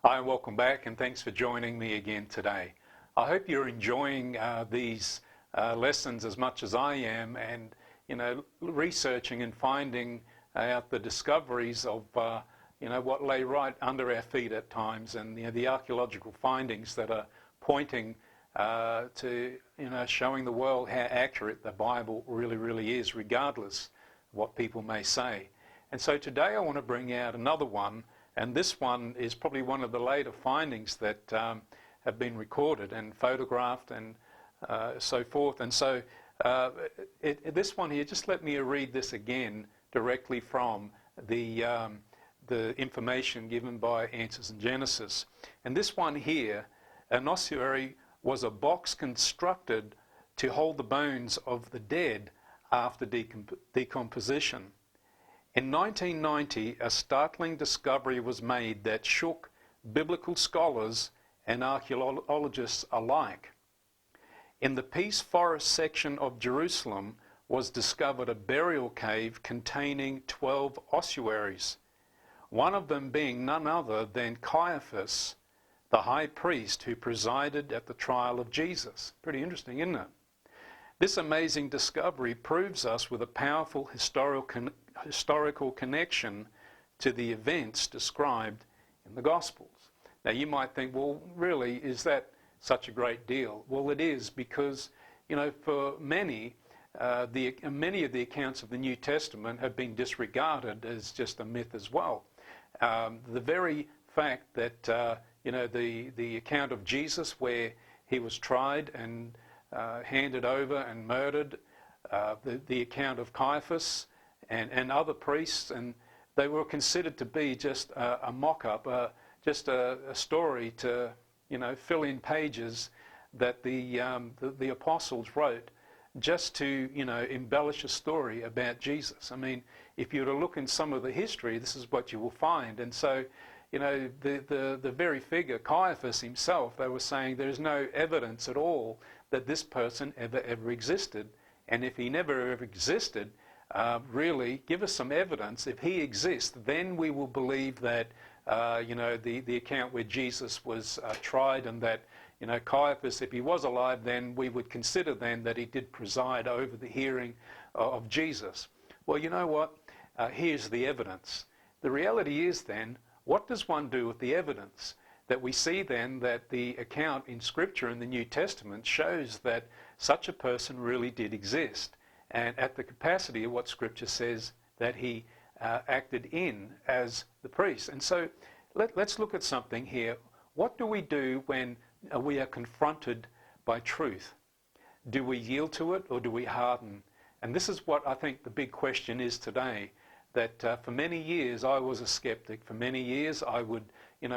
Hi, and welcome back, and thanks for joining me again today. I hope you're enjoying these lessons as much as I am, and researching and finding out the discoveries of what lay right under our feet at times, and the archaeological findings that are pointing to showing the world how accurate the Bible really is, regardless of what people may say. And so today I want to bring out another one. And this one is probably one of the later findings that have been recorded and photographed and so forth. And so this one here, just let me read this again directly from the information given by Answers in Genesis. And this one here, an ossuary was a box constructed to hold the bones of the dead after decomposition. In 1990, a startling discovery was made that shook biblical scholars and archaeologists alike. In the Peace Forest section of Jerusalem was discovered a burial cave containing 12 ossuaries, one of them being none other than Caiaphas, the high priest who presided at the trial of Jesus. Pretty interesting, isn't it? This amazing discovery proves us with a powerful historical connection to the events described in the Gospels. Now you might think, well, really, is that such a great deal? Well, it is, because for many of the accounts of the New Testament have been disregarded as just a myth as well. The very fact that the account of Jesus, where he was tried and handed over and murdered, the account of Caiaphas and other priests, and they were considered to be just a mock-up, just a story to fill in pages that the apostles wrote just to embellish a story about Jesus. I mean, if you were to look in some of the history, this is what you will find. And so the very figure, Caiaphas himself, they were saying there's no evidence at all that this person ever existed. And if he never ever existed, really give us some evidence. If he exists, then we will believe that the account where Jesus was tried, and that Caiaphas, if he was alive, then we would consider then that he did preside over the hearing of Jesus. Well, you know what? Here's the evidence. The reality is then, what does one do with the evidence? That we see then that the account in Scripture in the New Testament shows that such a person really did exist, and at the capacity of what Scripture says that he acted in as the priest. And so let's look at something here. What do we do when we are confronted by truth? Do we yield to it, or do we harden? And this is what I think the big question is today, that for many years I was a skeptic. For many years I would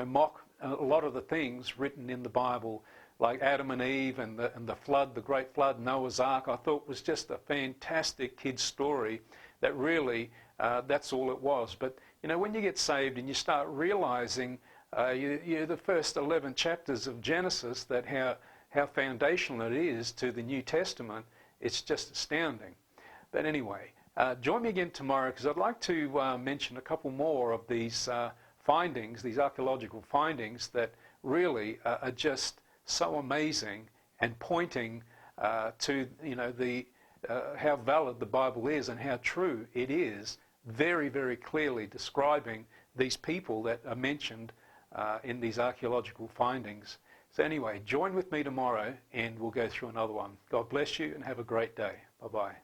mock a lot of the things written in the Bible, like Adam and Eve and the flood, the great flood, Noah's Ark. I thought was just a fantastic kid's story that really, that's all it was. But when you get saved and you start realizing the first 11 chapters of Genesis, that how foundational it is to the New Testament, it's just astounding. But anyway, join me again tomorrow, because I'd like to mention a couple more of these findings, these archaeological findings that really are just so amazing, and pointing to how valid the Bible is and how true it is, very clearly describing these people that are mentioned in these archaeological findings. So anyway, join with me tomorrow and we'll go through another one. God bless you and have a great day. Bye-bye.